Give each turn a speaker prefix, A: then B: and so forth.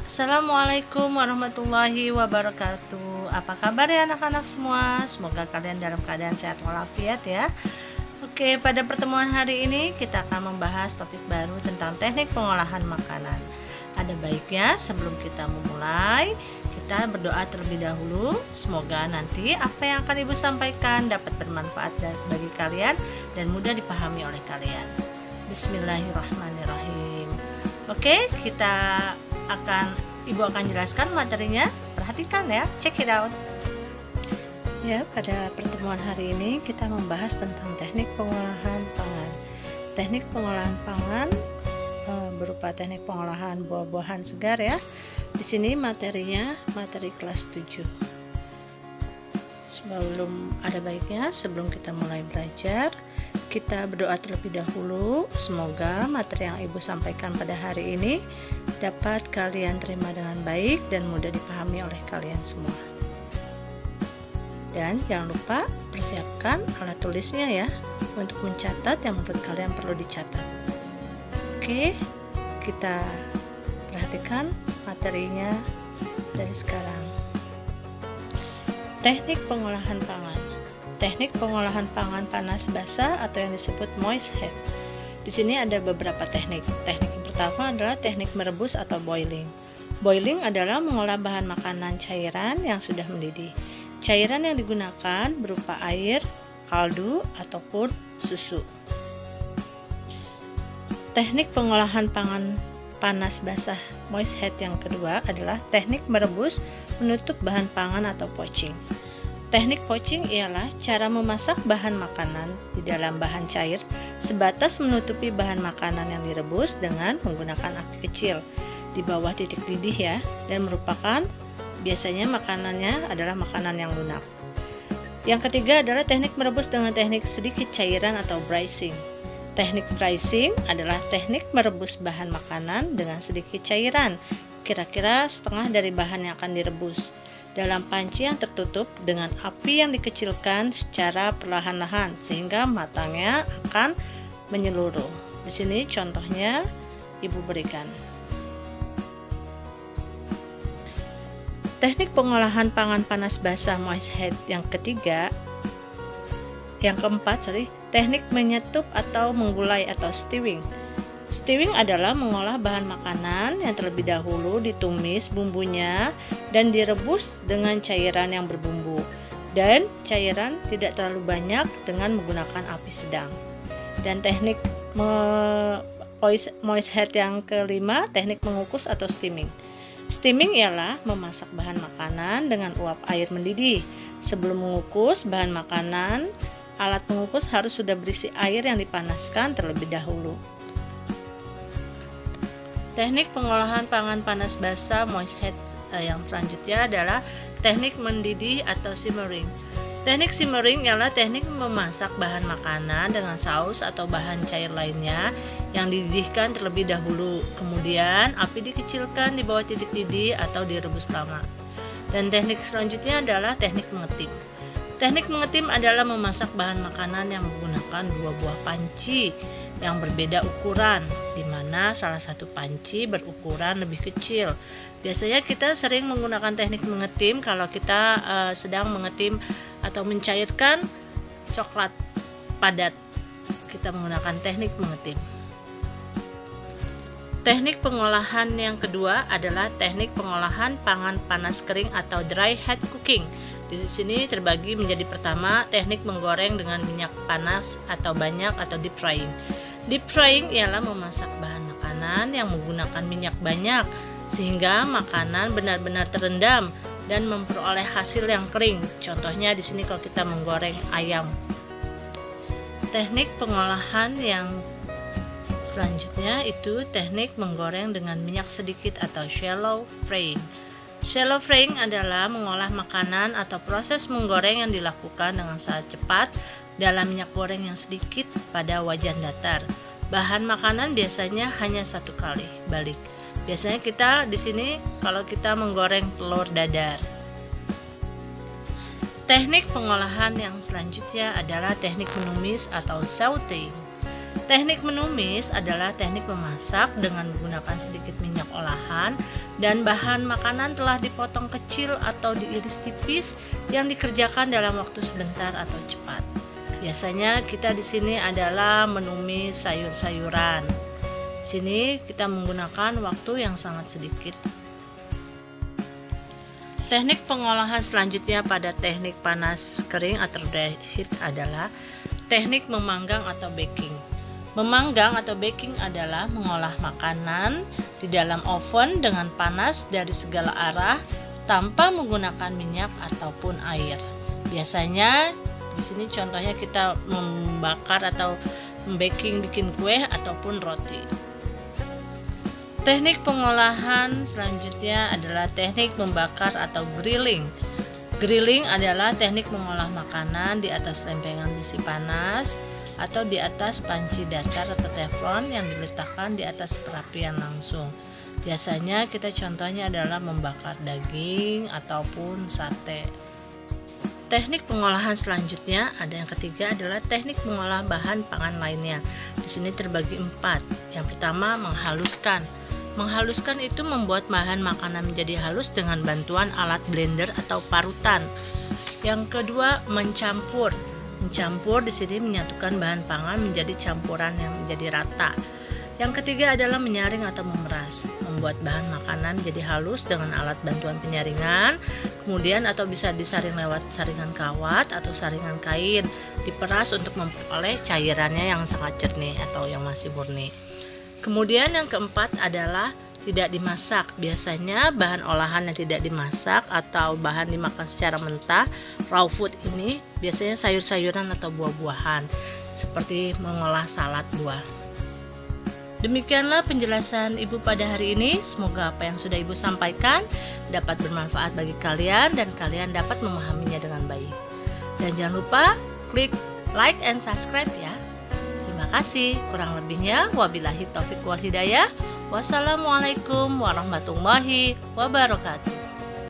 A: Assalamualaikum warahmatullahi wabarakatuh. Apa kabar ya anak-anak semua? Semoga kalian dalam keadaan sehat walafiat ya. Oke, pada pertemuan hari ini kita akan membahas topik baru tentang teknik pengolahan makanan. Ada baiknya sebelum kita memulai, kita berdoa terlebih dahulu. Semoga nanti apa yang akan Ibu sampaikan dapat bermanfaat bagi kalian dan mudah dipahami oleh kalian. Bismillahirrahmanirrahim. Oke, Ibu akan jelaskan materinya. Perhatikan ya, check it out. Ya, pada pertemuan hari ini kita membahas tentang teknik pengolahan pangan. Teknik pengolahan pangan berupa teknik pengolahan buah-buahan segar ya. Di sini materinya materi kelas 7. Sebelum kita mulai belajar, kita berdoa terlebih dahulu. Semoga materi yang Ibu sampaikan pada hari ini dapat kalian terima dengan baik dan mudah dipahami oleh kalian semua. Dan jangan lupa persiapkan alat tulisnya ya, untuk mencatat yang menurut kalian perlu dicatat. Oke, kita perhatikan materinya dari sekarang. Teknik pengolahan pangan. Teknik pengolahan pangan panas basah atau yang disebut moist heat. Di sini ada beberapa teknik. Teknik yang pertama adalah teknik merebus atau boiling. Boiling adalah mengolah bahan makanan cairan yang sudah mendidih. Cairan yang digunakan berupa air, kaldu, ataupun susu. Teknik pengolahan pangan panas basah moist heat yang kedua adalah teknik merebus menutup bahan pangan atau poaching. Teknik poaching ialah cara memasak bahan makanan di dalam bahan cair sebatas menutupi bahan makanan yang direbus dengan menggunakan api kecil di bawah titik didih ya, dan merupakan biasanya makanannya adalah makanan yang lunak. Yang ketiga adalah teknik merebus dengan teknik sedikit cairan atau braising. Teknik braising adalah teknik merebus bahan makanan dengan sedikit cairan, kira-kira setengah dari bahan yang akan direbus, dalam panci yang tertutup dengan api yang dikecilkan secara perlahan-lahan sehingga matangnya akan menyeluruh. Di sini contohnya Ibu berikan. Teknik pengolahan pangan panas basah moist heat yang keempat, teknik menyetup atau menggulai atau stewing. Stewing adalah mengolah bahan makanan yang terlebih dahulu ditumis bumbunya dan direbus dengan cairan yang berbumbu, dan cairan tidak terlalu banyak dengan menggunakan api sedang. Dan teknik moist heat yang kelima, teknik mengukus atau steaming. Steaming ialah memasak bahan makanan dengan uap air mendidih. Sebelum mengukus bahan makanan, alat pengukus harus sudah berisi air yang dipanaskan terlebih dahulu. Teknik pengolahan pangan panas basah moist heat yang selanjutnya adalah teknik mendidih atau simmering. Teknik simmering ialah teknik memasak bahan makanan dengan saus atau bahan cair lainnya yang dididihkan terlebih dahulu. Kemudian api dikecilkan di bawah titik didih atau direbus lama. Dan teknik selanjutnya adalah teknik mengetim. Teknik mengetim adalah memasak bahan makanan yang menggunakan dua buah panci yang berbeda ukuran, di mana salah satu panci berukuran lebih kecil. Biasanya kita sering menggunakan teknik mengetim kalau kita sedang mengetim atau mencairkan coklat padat. Kita menggunakan teknik mengetim. Teknik pengolahan yang kedua adalah teknik pengolahan pangan panas kering atau dry heat cooking. Di sini terbagi menjadi pertama, teknik menggoreng dengan minyak panas atau banyak atau deep frying. Deep frying ialah memasak bahan makanan yang menggunakan minyak banyak sehingga makanan benar-benar terendam dan memperoleh hasil yang kering. Contohnya di sini kalau kita menggoreng ayam. Teknik pengolahan yang selanjutnya itu teknik menggoreng dengan minyak sedikit atau shallow frying. Shallow frying adalah mengolah makanan atau proses menggoreng yang dilakukan dengan sangat cepat dalam minyak goreng yang sedikit pada wajan datar. Bahan makanan biasanya hanya satu kali balik. Biasanya kita di sini kalau kita menggoreng telur dadar. Teknik pengolahan yang selanjutnya adalah teknik menumis atau sauteing. Teknik menumis adalah teknik memasak dengan menggunakan sedikit minyak olahan dan bahan makanan telah dipotong kecil atau diiris tipis yang dikerjakan dalam waktu sebentar atau cepat. Biasanya kita di sini adalah menumis sayur-sayuran. Di sini kita menggunakan waktu yang sangat sedikit. Teknik pengolahan selanjutnya pada teknik panas kering atau dry heat adalah teknik memanggang atau baking. Memanggang atau baking adalah mengolah makanan di dalam oven dengan panas dari segala arah tanpa menggunakan minyak ataupun air. Biasanya di sini contohnya kita membakar atau membaking bikin kue ataupun roti. Teknik pengolahan selanjutnya adalah teknik membakar atau grilling. Grilling adalah teknik mengolah makanan di atas lempengan besi panas atau di atas panci datar atau teflon yang diletakkan di atas perapian langsung. Biasanya kita contohnya adalah membakar daging ataupun sate. Teknik pengolahan selanjutnya ada yang ketiga adalah teknik mengolah bahan pangan lainnya. Di sini terbagi 4. Yang pertama, menghaluskan. Menghaluskan itu membuat bahan makanan menjadi halus dengan bantuan alat blender atau parutan. Yang kedua, mencampur. Mencampur di sini menyatukan bahan pangan menjadi campuran yang menjadi rata. Yang ketiga adalah menyaring atau memeras, membuat bahan makanan menjadi halus dengan alat bantuan penyaringan, kemudian atau bisa disaring lewat saringan kawat atau saringan kain, diperas untuk memperoleh cairannya yang sangat jernih atau yang masih murni. Kemudian yang keempat adalah tidak dimasak. Biasanya bahan olahan yang tidak dimasak atau bahan dimakan secara mentah, raw food ini biasanya sayur-sayuran atau buah-buahan, seperti mengolah salad buah. Demikianlah penjelasan Ibu pada hari ini. Semoga apa yang sudah Ibu sampaikan dapat bermanfaat bagi kalian dan kalian dapat memahaminya dengan baik. Dan jangan lupa klik like and subscribe ya. Terima kasih. Kurang lebihnya wabillahi taufiq wal hidayah. Wassalamualaikum warahmatullahi wabarakatuh.